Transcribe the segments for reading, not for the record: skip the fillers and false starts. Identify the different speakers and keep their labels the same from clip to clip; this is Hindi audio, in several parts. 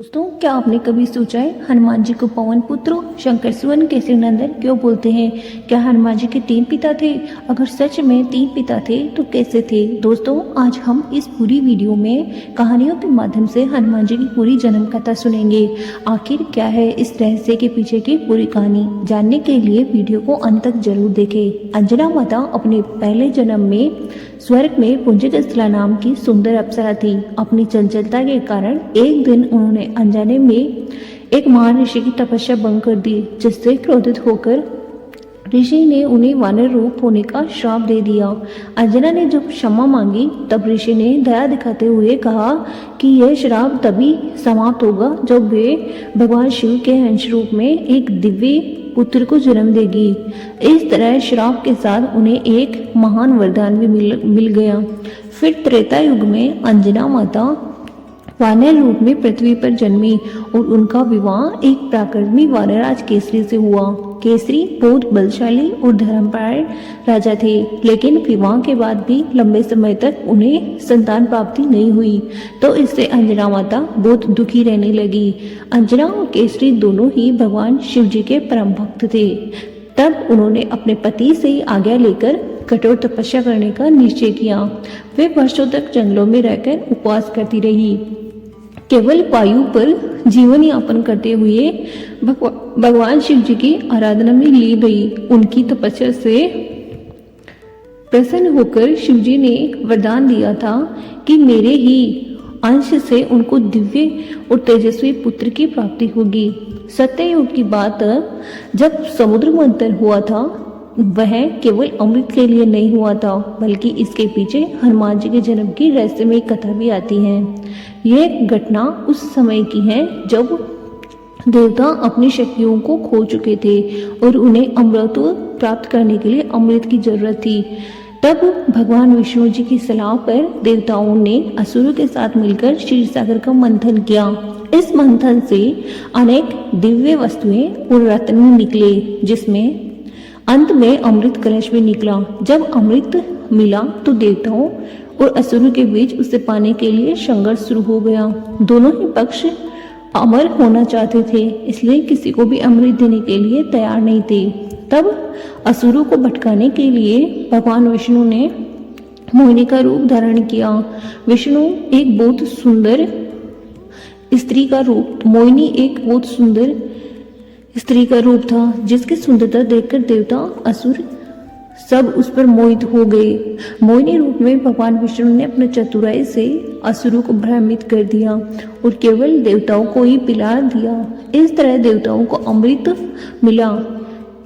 Speaker 1: दोस्तों, क्या आपने कभी सोचा है हनुमान जी को पवन पुत्र शंकर सुवन केसरी नंदन क्यों बोलते हैं? क्या हनुमान जी के 3 पिता थे? अगर सच में 3 पिता थे तो कैसे थे? दोस्तों, आज हम इस पूरी वीडियो में कहानियों के माध्यम से हनुमान जी की पूरी जन्म कथा सुनेंगे। आखिर क्या है इस रहस्य के पीछे की पूरी कहानी? जानने के लिए वीडियो को अंत तक जरूर देखें। अंजना माता अपने पहले जन्म में स्वर्ग में पुंजकस्थला नाम की सुंदर अप्सरा थी। अपनी चंचलता के कारण एक दिन उन्होंने अनजाने में एक महान ऋषि की तपस्या भंग कर दी, जिससे क्रोधित होकर ऋषि ने उन्हें वानर रूप होने का श्राप दे दिया। अंजना ने जब क्षमा मांगी तब ऋषि ने दया दिखाते हुए कहा कि यह श्राप तभी समाप्त होगा जब वे भगवान शिव के अंश रूप में एक दिव्य पुत्र को जन्म देगी। इस तरह श्राप के साथ उन्हें एक महान वरदान भी मिल गया। फिर त्रेता युग में अंजना माता वानर रूप में पृथ्वी पर जन्मी और उनका विवाह एक पराक्रमी वानराज केसरी से हुआ। केसरी बहुत बलशाली और धर्मपरायण राजा थे, लेकिन विवाह के बाद भी लंबे समय तक उन्हें संतान प्राप्ति नहीं हुई, तो इससे अंजना माता बहुत दुखी रहने लगी। अंजना और केसरी दोनों ही भगवान शिव जी के परम भक्त थे। तब उन्होंने अपने पति से आज्ञा लेकर कठोर तपस्या करने का निश्चय किया। वे वर्षों तक जंगलों में रहकर उपवास करती रही, केवल वायु पर जीवन यापन करते हुए भगवान शिव जी की आराधना में लीन रही। उनकी तपस्या से प्रसन्न होकर शिव जी ने वरदान दिया था कि मेरे ही अंश से उनको दिव्य और तेजस्वी पुत्र की प्राप्ति होगी। सत्ययुग की बात जब समुद्र मंथन हुआ था, वह केवल अमृत के लिए नहीं हुआ था, बल्कि इसके पीछे हनुमान जी के जन्म की रहस्यमय कथा भी आती है। यह घटना उस समय की है जब देवता अपनी शक्तियों को खो चुके थे और उन्हें अमृत प्राप्त करने के लिए अमृत की जरूरत थी। तब भगवान विष्णु जी की सलाह पर देवताओं ने असुरों के साथ मिलकर क्षीर सागर का मंथन किया। इस मंथन से अनेक दिव्य वस्तुएं और रत्न निकले, जिसमें अंत में अमृत कलश भी निकला। जब अमृत मिला तो देवताओं और असुरों के बीच उसे पाने के लिए संघर्ष शुरू हो गया। दोनों ही पक्ष अमर होना चाहते थे, इसलिए किसी को भी अमृत देने के लिए तैयार नहीं थे। तब असुरों को भटकाने के लिए भगवान विष्णु ने मोहिनी का रूप धारण किया। विष्णु एक बहुत सुंदर स्त्री का रूप मोहिनी एक बहुत सुंदर स्त्री का रूप था, जिसकी सुंदरता देखकर देवता असुर सब उस पर मोहित हो गए। मोहिनी रूप में भगवान विष्णु ने अपने चतुराई से असुरों को भ्रमित कर दिया और केवल देवताओं को ही पिला दिया। इस तरह देवताओं को अमृत मिला।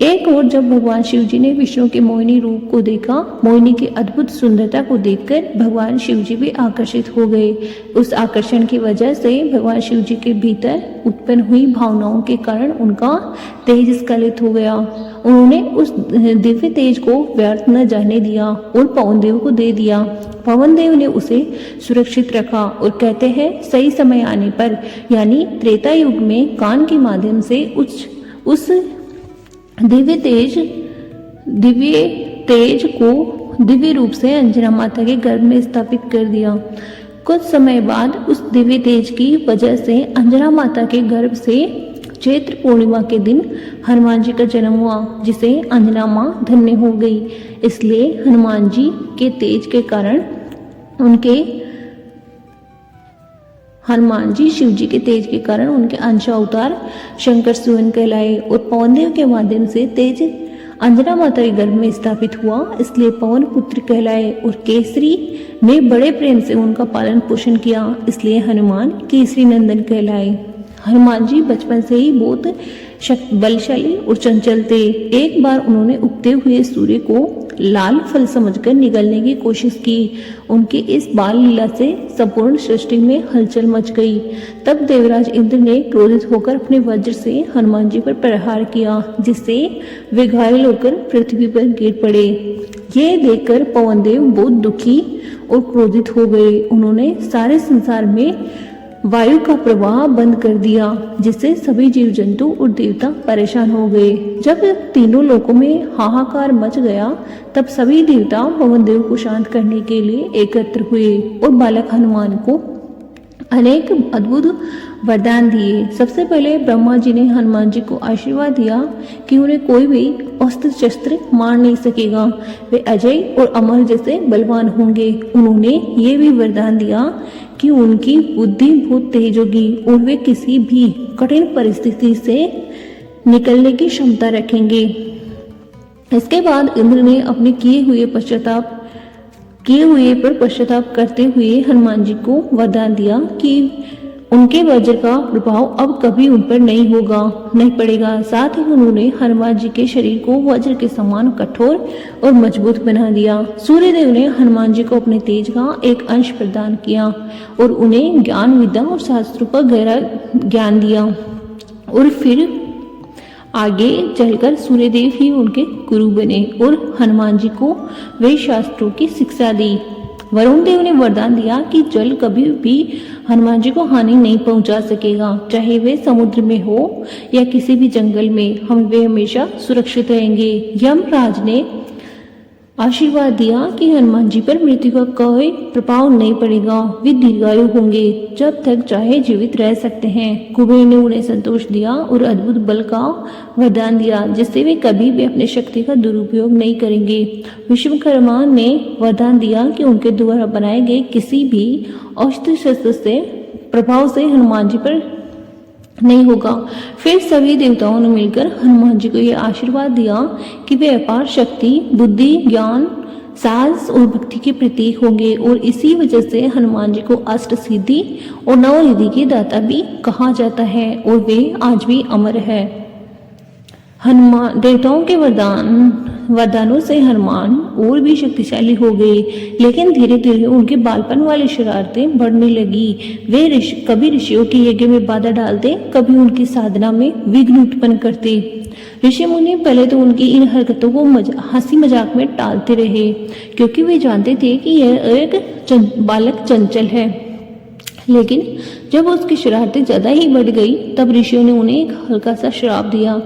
Speaker 1: एक और जब भगवान शिव जी ने विष्णु के मोहिनी रूप को देखा, मोहिनी की अद्भुत सुंदरता को देखकर भगवान शिव जी भी आकर्षित हो गए। उस आकर्षण की वजह से भगवान शिव जी के भीतर उत्पन्न हुई भावनाओं के कारण उनका तेज स्खलित हो गया। उन्होंने उस दिव्य तेज को व्यर्थ न जाने दिया और पवन देव को दे दिया। पवन देव ने उसे सुरक्षित रखा और कहते हैं सही समय आने पर, यानी त्रेता युग में कान के माध्यम से उस दिव्य तेज को दिव्य रूप से अंजना माता के गर्भ में स्थापित कर दिया। कुछ समय बाद उस दिव्य तेज की वजह से अंजना माता के गर्भ से चैत्र पूर्णिमा के दिन हनुमान जी का जन्म हुआ, जिसे अंजना माँ धन्य हो गई। इसलिए हनुमान जी के तेज के कारण हनुमान जी शिव जी के तेज के कारण उनके अंशावतार शंकर सुवन कहलाए और पवन देव के माध्यम से तेज अंजना माता के गर्भ में स्थापित हुआ, इसलिए पवन पुत्र कहलाए। और केसरी ने बड़े प्रेम से उनका पालन पोषण किया, इसलिए हनुमान केसरी नंदन कहलाए। हनुमान जी बचपन से ही बहुत बलशाली और चंचल थे। एक बार उन्होंने उगते हुए सूर्य को लाल फल समझकर निगलने की कोशिश की। उनकी इस बाल लीला से संपूर्ण सृष्टि में हलचल मच गई। तब देवराज इंद्र ने क्रोधित होकर अपने वज्र से हनुमान जी पर प्रहार किया, जिससे वे घायल होकर पृथ्वी पर गिर पड़े। ये देखकर पवन देव बहुत दुखी और क्रोधित हो गए। उन्होंने सारे संसार में वायु का प्रवाह बंद कर दिया, जिससे सभी जीव जंतु और देवता परेशान हो गए। जब तीनों लोकों में हाहाकार मच गया, तब सभी देवता पवन देव को शांत करने के लिए एकत्र हुए और बालक हनुमान को अनेक अद्भुत वरदान दिए। सबसे पहले ब्रह्मा जी ने हनुमान जी को आशीर्वाद दिया कि उन्हें कोई भी अस्त्र शस्त्र मार नहीं सकेगा, वे अजय और अमर जैसे बलवान होंगे। उन्होंने ये भी वरदान दिया कि उनकी बुद्धि बहुत तेज होगी और वे किसी भी कठिन परिस्थिति से निकलने की क्षमता रखेंगे। इसके बाद इंद्र ने अपने किए हुए पर पश्चाताप करते हुए हनुमान जी को वरदान दिया कि उनके वज्र का प्रभाव अब कभी उन पर नहीं पड़ेगा। साथ ही उन्होंने हनुमान जी के शरीर को वज्र के समान कठोर और मजबूत बना दिया। सूर्यदेव ने हनुमान जी को अपने तेज का एक अंश प्रदान किया और उन्हें ज्ञान, विद्या और शास्त्रों का गहरा ज्ञान दिया और फिर आगे चलकर सूर्यदेव ही उनके गुरु बने और हनुमान जी को वे शास्त्रों की शिक्षा दी। वरुण देव ने वरदान दिया कि जल कभी भी हनुमान जी को हानि नहीं पहुंचा सकेगा, चाहे वे समुद्र में हो या किसी भी जंगल में, वे हमेशा सुरक्षित रहेंगे। यमराज ने आशीर्वाद दिया कि हनुमान जी पर मृत्यु का कोई प्रभाव नहीं पड़ेगा, वे दीर्घायु होंगे, जब तक चाहे जीवित रह सकते हैं। कुबेर ने उन्हें संतोष दिया और अद्भुत बल का वरदान दिया, जिससे वे कभी भी अपनी शक्ति का दुरुपयोग नहीं करेंगे। विश्वकर्मा ने वरदान दिया कि उनके द्वारा बनाए गए किसी भी अस्त्र शस्त्र से प्रभाव से हनुमान जी पर नहीं होगा। फिर सभी देवताओं ने मिलकर हनुमान जी को यह आशीर्वाद दिया कि वे अपार शक्ति, बुद्धि, ज्ञान, साहस और भक्ति के प्रतीक होंगे और इसी वजह से हनुमान जी को अष्ट सिद्धि और नवरिद्धि के दाता भी कहा जाता है और वे आज भी अमर है। हनुमान देवताओं के वरदानों से हनुमान और भी शक्तिशाली हो गए, लेकिन धीरे धीरे उनके बालपन वाली शरारतें बढ़ने लगी। वे कभी ऋषियों के यज्ञ में बाधा डालते, कभी उनकी साधना में विघ्न उत्पन्न करते। ऋषि मुनि पहले तो उनकी इन हरकतों को हंसी मजाक में टालते रहे, क्योंकि वे जानते थे कि यह एक बालक चंचल है। लेकिन जब उसकी शरारतें ज्यादा ही बढ़ गई, तब ऋषियों ने उन्हें एक हल्का सा श्राप दिया।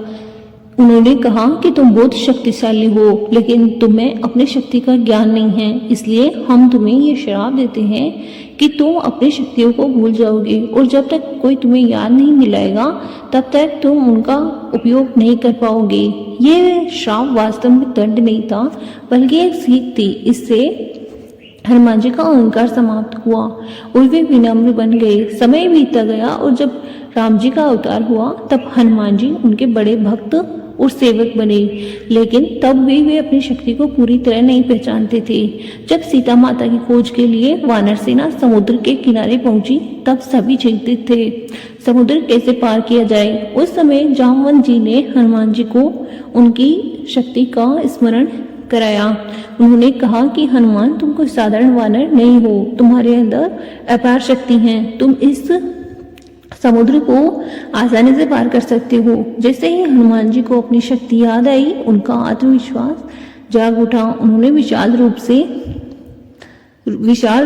Speaker 1: उन्होंने कहा कि तुम बहुत शक्तिशाली हो, लेकिन तुम्हें अपनी शक्ति का ज्ञान नहीं है, इसलिए हम तुम्हें ये श्राप देते हैं कि तुम अपनी शक्तियों को भूल जाओगे और जब तक कोई तुम्हें याद नहीं दिलाएगा तब तक तुम उनका उपयोग नहीं कर पाओगे। ये श्राप वास्तव में दंड नहीं था, बल्कि एक सीख थी। इससे हनुमान जी का अहंकार समाप्त हुआ और वे विनम्र बन गए। समय बीतता गया और जब राम जी का अवतार हुआ तब हनुमान जी उनके बड़े भक्त और सेवक बने, लेकिन तब भी वे अपनी शक्ति को पूरी तरह नहीं पहचानते थे। जब सीता माता की खोज के लिए वानर सेना समुद्र के किनारे पहुंची, तब सभी चिंतित थे समुद्र कैसे पार किया जाए। उस समय जामवंत जी ने हनुमान जी को उनकी शक्ति का स्मरण कराया। उन्होंने कहा कि हनुमान, तुम कोई साधारण वानर नहीं हो, तुम्हारे अंदर अपार शक्ति है, तुम इस समुद्र को आसानी से पार कर सकते हो। जैसे ही हनुमान जी को अपनी शक्ति याद आई, उनका आत्मविश्वास जाग उठा। उन्होंने विशाल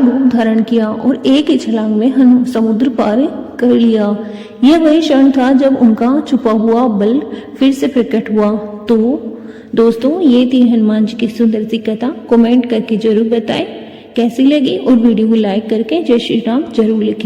Speaker 1: रूप धारण किया और एक ही छलांग में समुद्र पार कर लिया। यह वही क्षण था जब उनका छुपा हुआ बल फिर से प्रकट हुआ। तो दोस्तों, ये थी हनुमान जी की सुंदर सी कथा। कमेंट करके जरूर बताएं कैसी लगी और वीडियो को लाइक करके जय श्री राम जरूर लिखें।